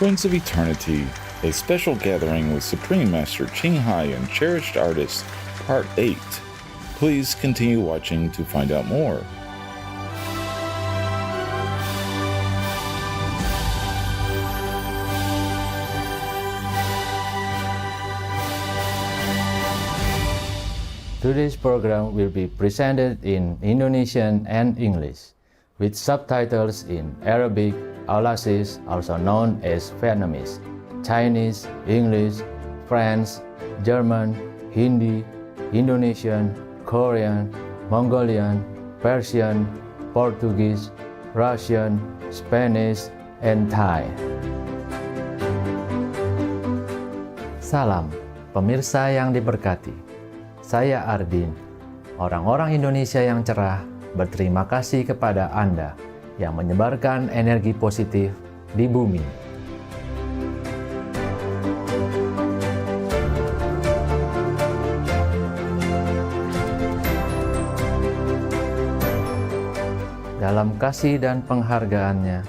Friends of Eternity, a special gathering with Supreme Master Ching and Cherished Artists, Part 8. Please continue watching to find out more. Today's program will be presented in Indonesian and English, with subtitles in Arabic, Aulacese, also known as Vietnamese, Chinese, English, French, German, Hindi, Indonesian, Korean, Mongolian, Persian, Portuguese, Russian, Spanish, and Thai. Salam, pemirsa yang diberkati. Saya Ardin, orang-orang Indonesia yang cerah, berterima kasih kepada Anda yang menyebarkan energi positif di bumi. Dalam kasih dan penghargaannya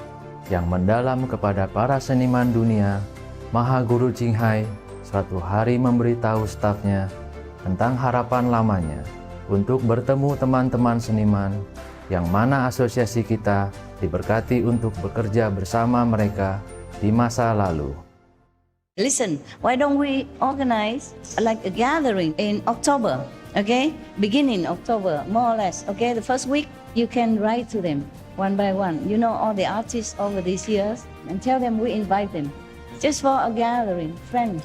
yang mendalam kepada para seniman dunia, Maha Guru Ching suatu hari memberitahu stafnya tentang harapan lamanya untuk bertemu teman-teman seniman yang mana asosiasi kita diberkati untuk bekerja bersama mereka di masa lalu. Listen, why don't we organize like a gathering in October, okay? Beginning October, more or less, okay? The first week, you can write to them one by one. You know all the artists over these years, and tell them we invite them. Just for a gathering, friends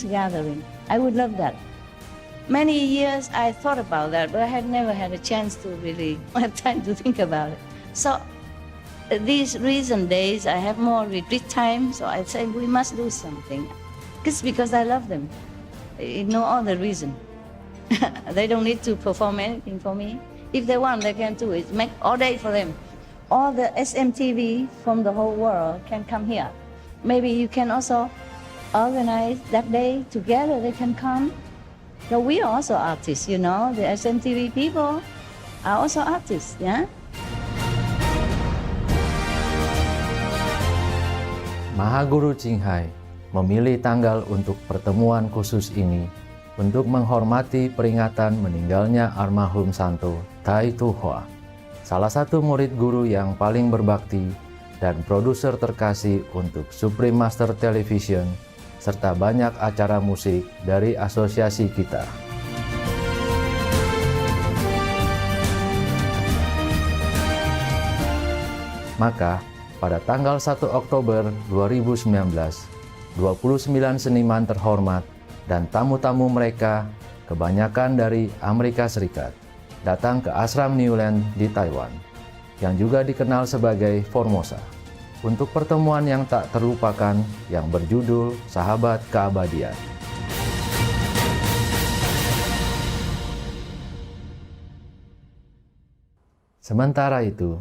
gathering. I would love that. Many years I thought about that, but I had never had a chance to really have time to think about it. So these recent days I have more retreat time, so I said we must do something. Just because I love them. No other reason. They don't need to perform anything for me. If they want, they can do it. Make all day for them. All the SMTV from the whole world can come here. Maybe you can also organize that day together, they can come. So we are also artists, you know, the SMTV people are also artists, yeah? Maha Guru Ching memilih tanggal untuk pertemuan khusus ini untuk menghormati peringatan meninggalnya almarhum Santo Tai Tu Hoa, salah satu murid guru yang paling berbakti dan produser terkasih untuk Supreme Master Television, serta banyak acara musik dari asosiasi kita. Maka, pada tanggal 1 Oktober 2019, 29 seniman terhormat dan tamu-tamu mereka, kebanyakan dari Amerika Serikat, datang ke Ashram Newland di Taiwan, yang juga dikenal sebagai Formosa, untuk pertemuan yang tak terlupakan yang berjudul Sahabat Keabadian. Sementara itu,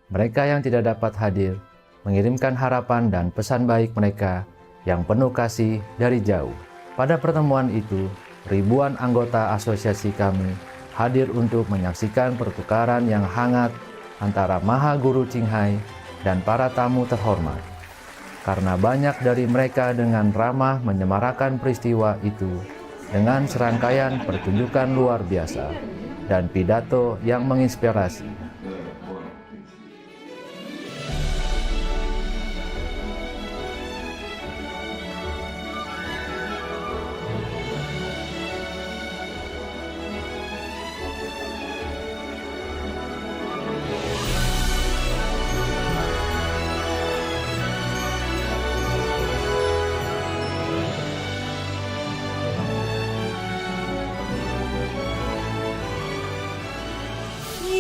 mereka yang tidak dapat hadir mengirimkan harapan dan pesan baik mereka yang penuh kasih dari jauh. Pada pertemuan itu, ribuan anggota asosiasi kami hadir untuk menyaksikan pertukaran yang hangat antara Maha Guru Ching dan para tamu terhormat, karena banyak dari mereka dengan ramah menyemarakan peristiwa itu dengan serangkaian pertunjukan luar biasa dan pidato yang menginspirasi.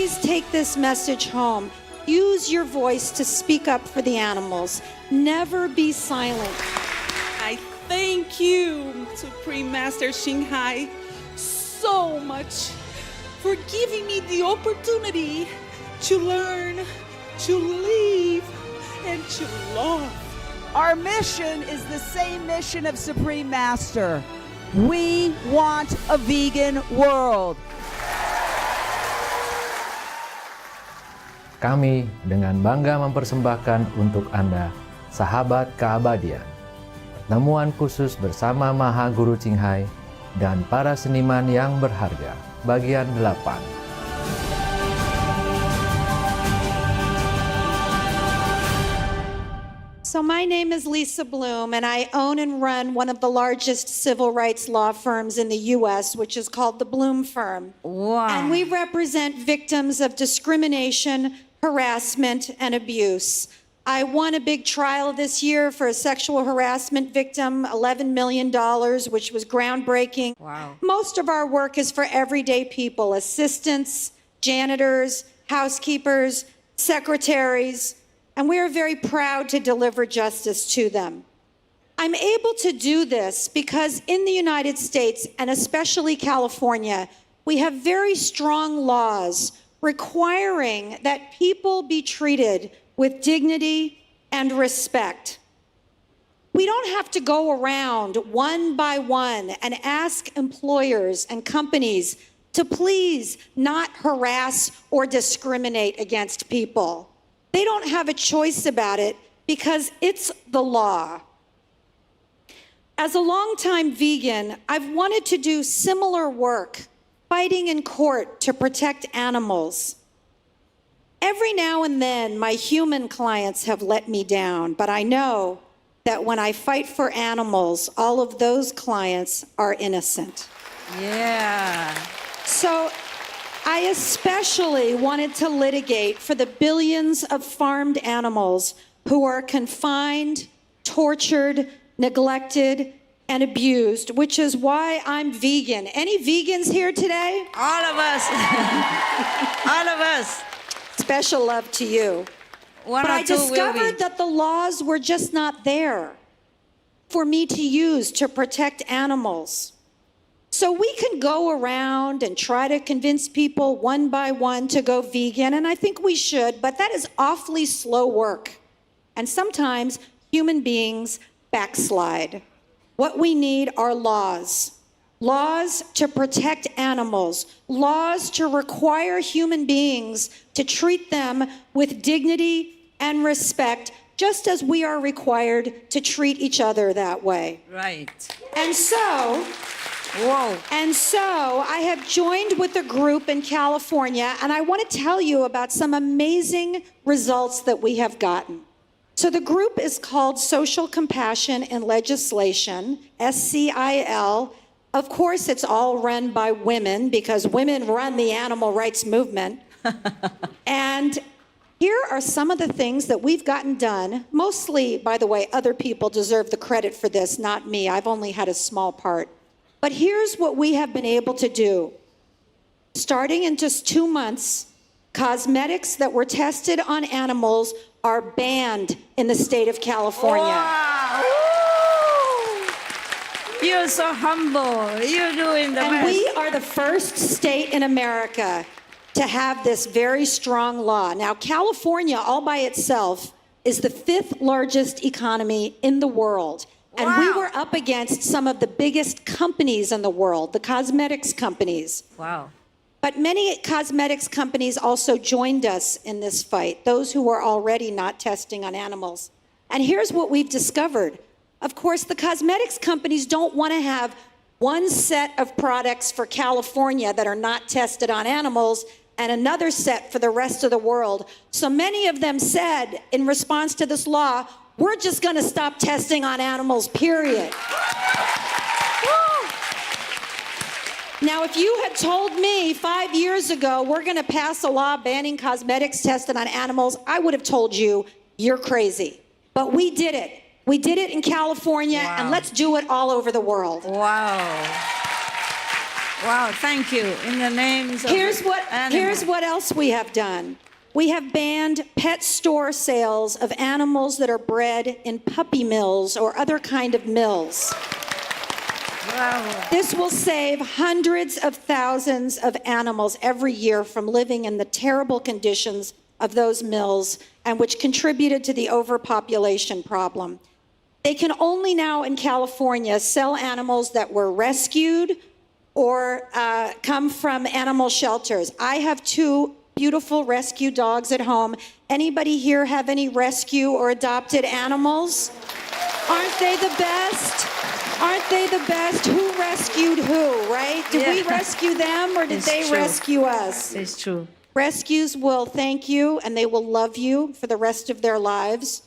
Please take this message home. Use your voice to speak up for the animals. Never be silent. I thank you, Supreme Master Ching so much for giving me the opportunity to learn, to live, and to love. Our mission is the same mission of Supreme Master. We want a vegan world. Kami dengan bangga mempersembahkan untuk Anda Sahabat Keabadian. Pertemuan khusus bersama Maha Guru Ching Hai dan para seniman yang berharga. Bagian 8. So my name is Lisa Bloom, and I own and run one of the largest civil rights law firms in the U.S., which is called the Bloom Firm. Wow. And we represent victims of discrimination, harassment, and abuse. I won a big trial this year for a sexual harassment victim, $11 million, which was groundbreaking. Wow. Most of our work is for everyday people, assistants, janitors, housekeepers, secretaries, and we are very proud to deliver justice to them. I'm able to do this because in the United States, and especially California, we have very strong laws requiring that people be treated with dignity and respect. We don't have to go around one by one and ask employers and companies to please not harass or discriminate against people. They don't have a choice about it because it's the law. As a longtime vegan, I've wanted to do similar work, fighting in court to protect animals. Every now and then, my human clients have let me down, but I know that when I fight for animals, all of those clients are innocent. Yeah. So I especially wanted to litigate for the billions of farmed animals who are confined, tortured, neglected, and abused, which is why I'm vegan. Any vegans here today? All of us. All of us. Special love to you. One But or I two will discovered be. that the laws were just not there for me to use to protect animals. So we can go around and try to convince people one by one to go vegan, and I think we should, but that is awfully slow work. And sometimes human beings backslide. What we need are laws. Laws to protect animals. Laws to require human beings to treat them with dignity and respect, just as we are required to treat each other that way. Right. And so I have joined with a group in California, and I want to tell you about some amazing results that we have gotten. So the group is called Social Compassion in Legislation, SCIL. Of course, it's all run by women because women run the animal rights movement. And here are some of the things that we've gotten done. Mostly, by the way, other people deserve the credit for this, not me. I've only had a small part. But here's what we have been able to do. Starting in just 2 months, cosmetics that were tested on animals are banned in the state of California. Wow. You're so humble. You're doing the And best. we are the first state in America to have this very strong law. Now, California all by itself is the 5th largest economy in the world. And we Wow. were up against some of the biggest companies in the world, the cosmetics companies. Wow. But many cosmetics companies also joined us in this fight, those who were already not testing on animals. And here's what we've discovered. Of course, the cosmetics companies don't want to have one set of products for California that are not tested on animals and another set for the rest of the world. So many of them said, in response to this law, we're just going to stop testing on animals, period. Now, if you had told me 5 years ago we're going to pass a law banning cosmetics tested on animals, I would have told you, you're crazy. But we did it. We did it in California, Wow. and let's do it all over the world. Wow. Wow, thank you. In the names of Here's animals. what else we have done. We have banned pet store sales of animals that are bred in puppy mills or other kind of mills. Wow. This will save hundreds of thousands of animals every year from living in the terrible conditions of those mills, and which contributed to the overpopulation problem. They can only now in California sell animals that were rescued or come from animal shelters. I have 2 beautiful rescue dogs at home. Anybody here have any rescue or adopted animals? Aren't they the best? Aren't they the best? Who rescued who, right? Did we rescue them or did they rescue us? It's true. Rescues will thank you and they will love you for the rest of their lives.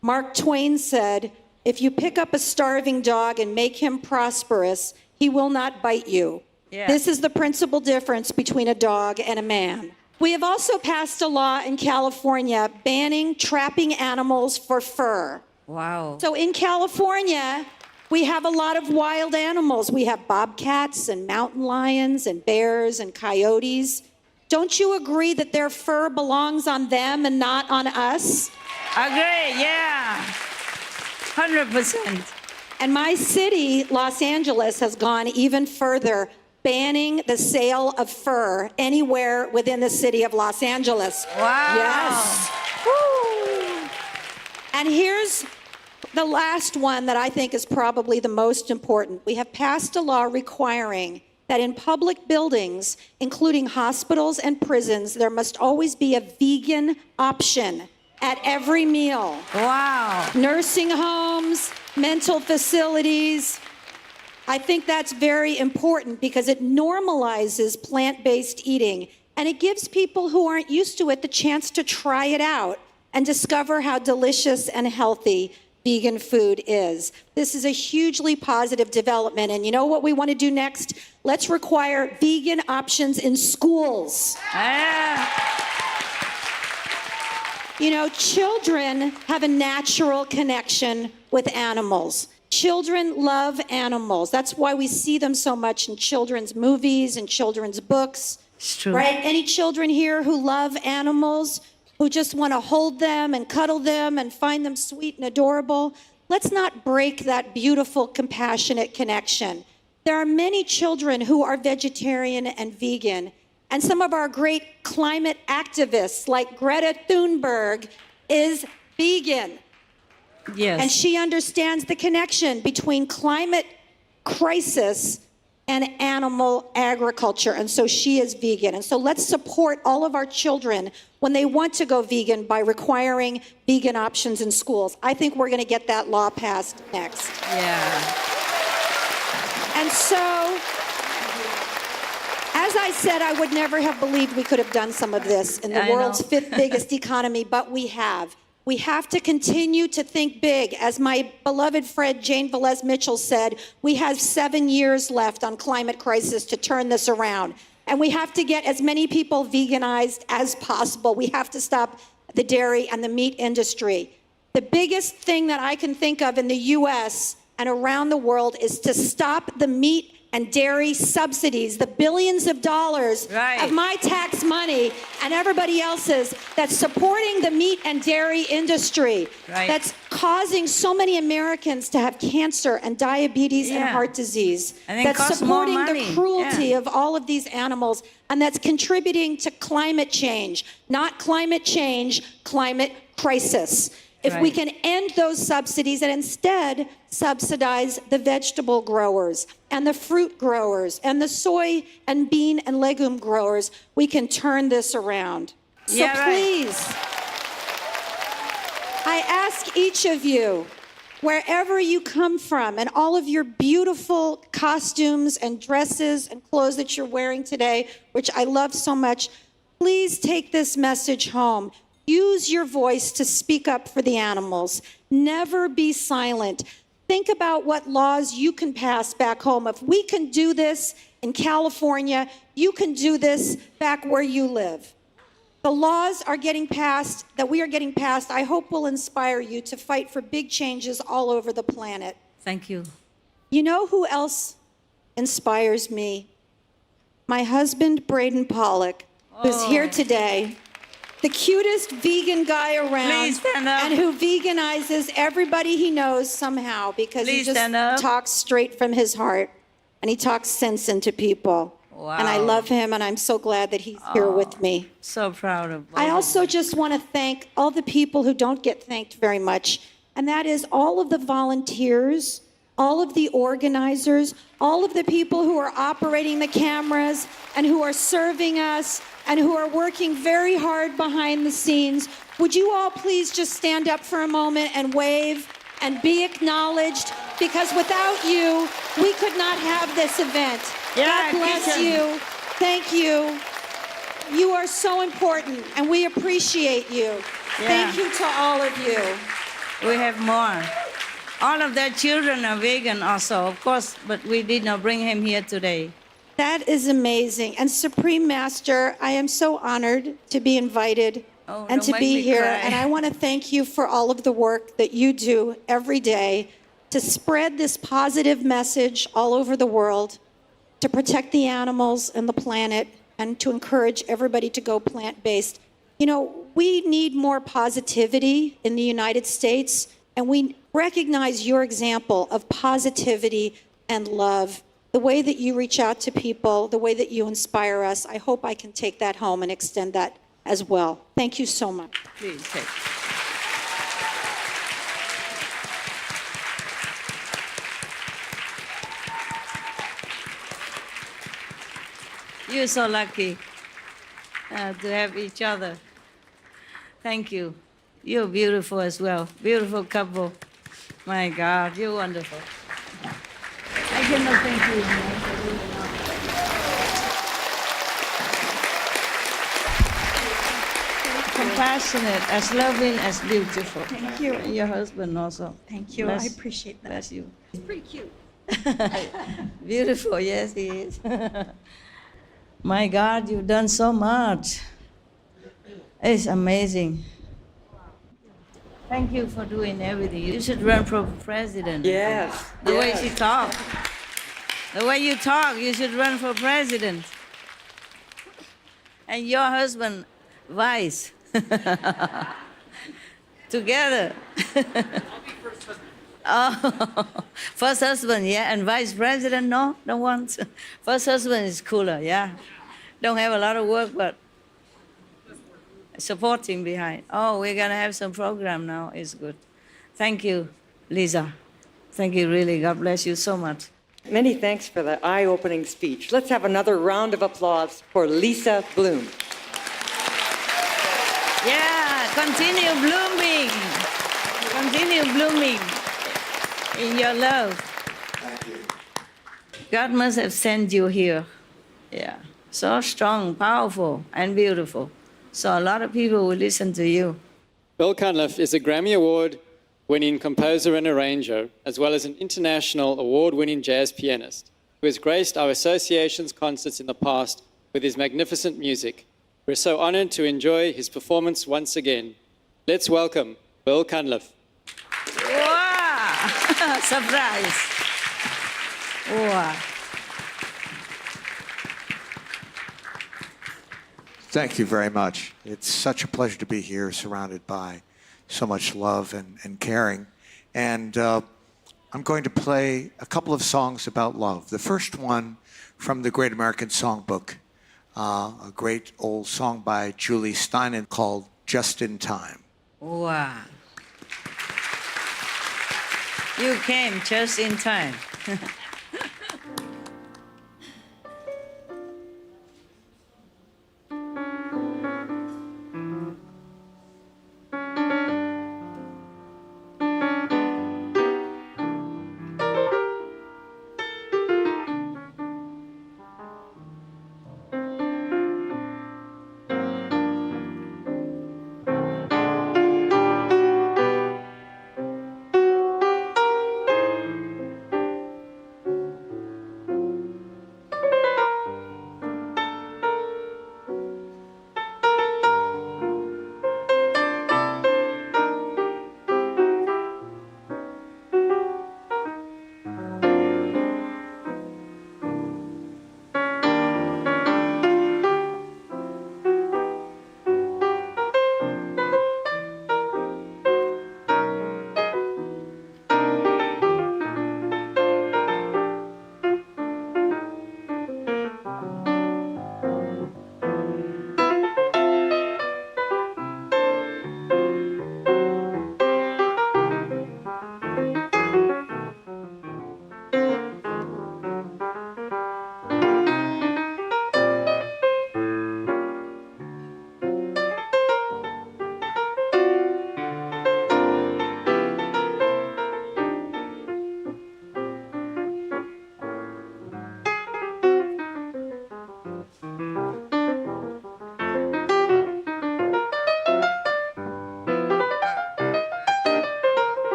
Mark Twain said, if you pick up a starving dog and make him prosperous, he will not bite you. Yeah. This is the principal difference between a dog and a man. We have also passed a law in California banning trapping animals for fur. Wow. So in California, we have a lot of wild animals. We have bobcats and mountain lions and bears and coyotes. Don't you agree that their fur belongs on them and not on us? Agree, yeah. 100%. And my city, Los Angeles, has gone even further, banning the sale of fur anywhere within the city of Los Angeles. Wow. Yes. Woo. And here's the last one that I think is probably the most important. We have passed a law requiring that in public buildings, including hospitals and prisons, there must always be a vegan option at every meal. Wow. Nursing homes, mental facilities. I think that's very important because it normalizes plant-based eating and it gives people who aren't used to it the chance to try it out and discover how delicious and healthy vegan food is. This is a hugely positive development. And you know what we want to do next? Let's require vegan options in schools. You know, children have a natural connection with animals. Children love animals. That's why we see them so much in children's movies and children's books. It's true. Right? Any children here who love animals, who just want to hold them and cuddle them and find them sweet and adorable? Let's not break that beautiful, compassionate connection. There are many children who are vegetarian and vegan, and some of our great climate activists like Greta Thunberg is vegan. Yes. And she understands the connection between climate crisis and animal agriculture. And so she is vegan. And so let's support all of our children when they want to go vegan by requiring vegan options in schools. I think we're going to get that law passed next. Yeah. And so, as I said, I would never have believed we could have done some of this in the world's fifth biggest economy, but we have. We have to continue to think big. As my beloved friend Jane Velez Mitchell said, we have 7 years left on climate crisis to turn this around. And we have to get as many people veganized as possible. We have to stop the dairy and the meat industry. The biggest thing that I can think of in the US and around the world is to stop the meat and dairy subsidies, the billions of dollars of my tax money and everybody else's that's supporting the meat and dairy industry, that's causing so many Americans to have cancer and diabetes and heart disease, and that's supporting the cruelty of all of these animals, and that's contributing to climate change, not climate change, climate crisis. If we can end those subsidies and instead subsidize the vegetable growers and the fruit growers and the soy and bean and legume growers, we can turn this around. So please, I ask each of you, wherever you come from and all of your beautiful costumes and dresses and clothes that you're wearing today, which I love so much, please take this message home. Use your voice to speak up for the animals. Never be silent. Think about what laws you can pass back home. If we can do this in California, you can do this back where you live. The laws are getting passed, that we are getting passed, I hope will inspire you to fight for big changes all over the planet. Thank you. You know who else inspires me? My husband, Braden Pollock, who's here today. The cutest vegan guy around, and who veganizes everybody he knows somehow because he just talks straight from his heart and he talks sense into people. Wow. And I love him and I'm so glad that he's here with me. So proud of both. I also just want to thank all the people who don't get thanked very much, and that is all of the volunteers all of the organizers, all of the people who are operating the cameras and who are serving us and who are working very hard behind the scenes. Would you all please just stand up for a moment and wave and be acknowledged? Because without you, we could not have this event. Yeah, God bless Kitchen. you. Thank you. You are so important, and we appreciate you. Thank you to all of you. We have more. All of their children are vegan also, of course, but we did not bring him here today. That is amazing. And Supreme Master, I am so honored to be invited and don't to make be me here. cry. And I want to thank you for all of the work that you do every day to spread this positive message all over the world, to protect the animals and the planet, and to encourage everybody to go plant-based. You know, we need more positivity in the United States, and we recognize your example of positivity and love, the way that you reach out to people, the way that you inspire us. I hope I can take that home and extend that as well. Thank you so much. Please take. You're so lucky to have each other. Thank you. You're beautiful as well. Beautiful couple. My God, you're wonderful. I cannot thank you enough. Compassionate, as loving, as beautiful. Thank you. And your husband also. Thank you. Bless- I appreciate that. Bless you. It's pretty cute. Beautiful, yes, he is. My God, you've done so much. It's amazing. Thank you for doing everything. You should run for president. Yes. The way she talks. The way you talk, you should run for president. And your husband, vice. Together. Oh, first husband, yeah, and vice president, no, don't want. First husband is cooler, yeah. Don't have a lot of work, but supporting behind. Oh, we're gonna have some program now. It's good. Thank you, Lisa. Thank you, really. God bless you so much. Many thanks for the eye-opening speech. Let's have another round of applause for Lisa Bloom. Yeah, continue blooming. Continue blooming in your love. God must have sent you here. Yeah, so strong, powerful, and beautiful. So a lot of people will listen to you. Bill Cunliffe is a Grammy Award-winning composer and arranger, as well as an international award-winning jazz pianist, who has graced our association's concerts in the past with his magnificent music. We're so honored to enjoy his performance once again. Let's welcome Bill Cunliffe. Wow! Surprise! Wow! Thank you very much. It's such a pleasure to be here, surrounded by so much love and caring. And I'm going to play a couple of songs about love. The first one from the Great American Songbook, a great old song by Julie Steinen called Just in Time. Wow! You came just in time.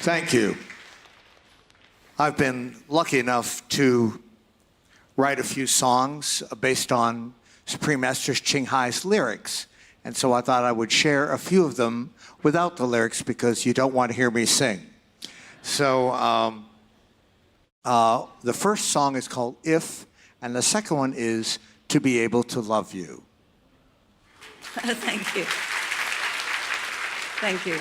Thank you. I've been lucky enough to write a few songs based on Supreme Master Ching Hai's lyrics. And so I thought I would share a few of them without the lyrics because you don't want to hear me sing. So the first song is called If, and the second one is To Be Able to Love You. Thank you. Thank you.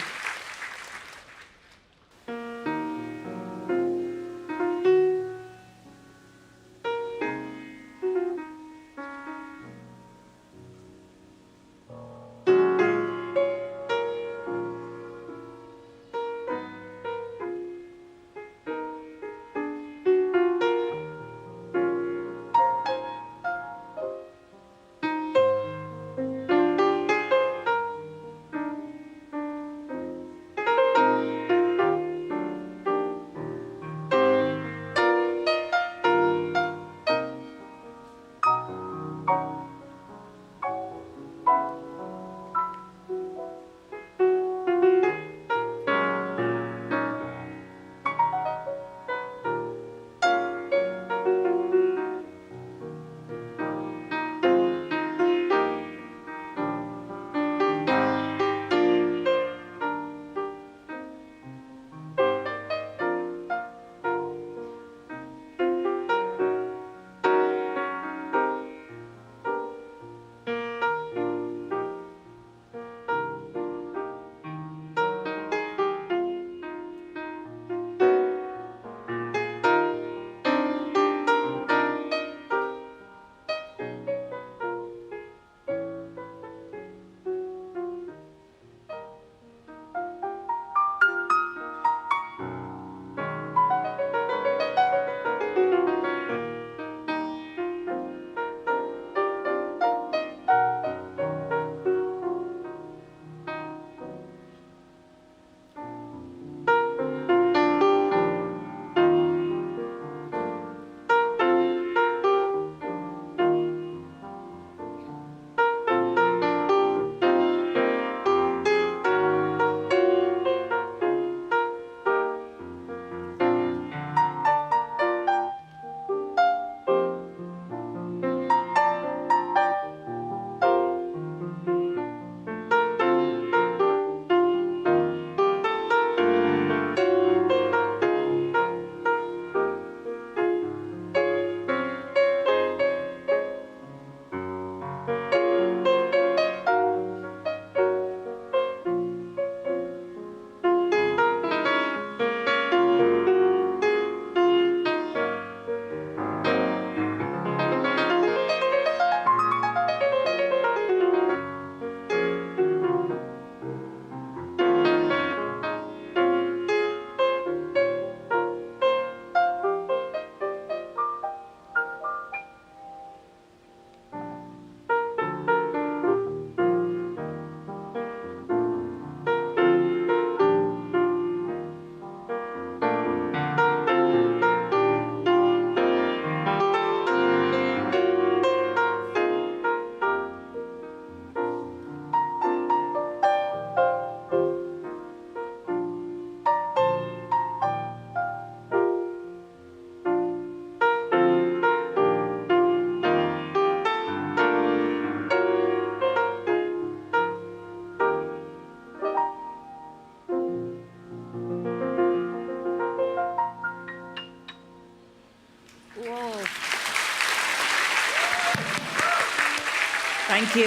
Thank you.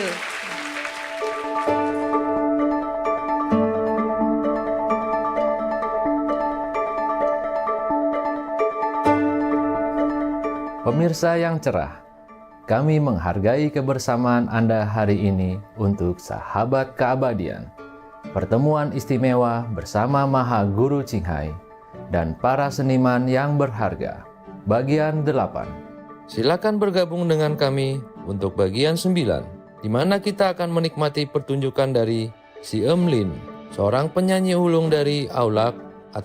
Pemirsa yang cerah, kami menghargai kebersamaan Anda hari ini untuk Sahabat Keabadian, pertemuan istimewa bersama Maha Guru Ching Hai dan para seniman yang berharga. Bagian 8. Silakan bergabung dengan kami untuk bagian 9, di mana kita akan menikmati pertunjukan dari si Lin, seorang penyanyi ulung dari Aulak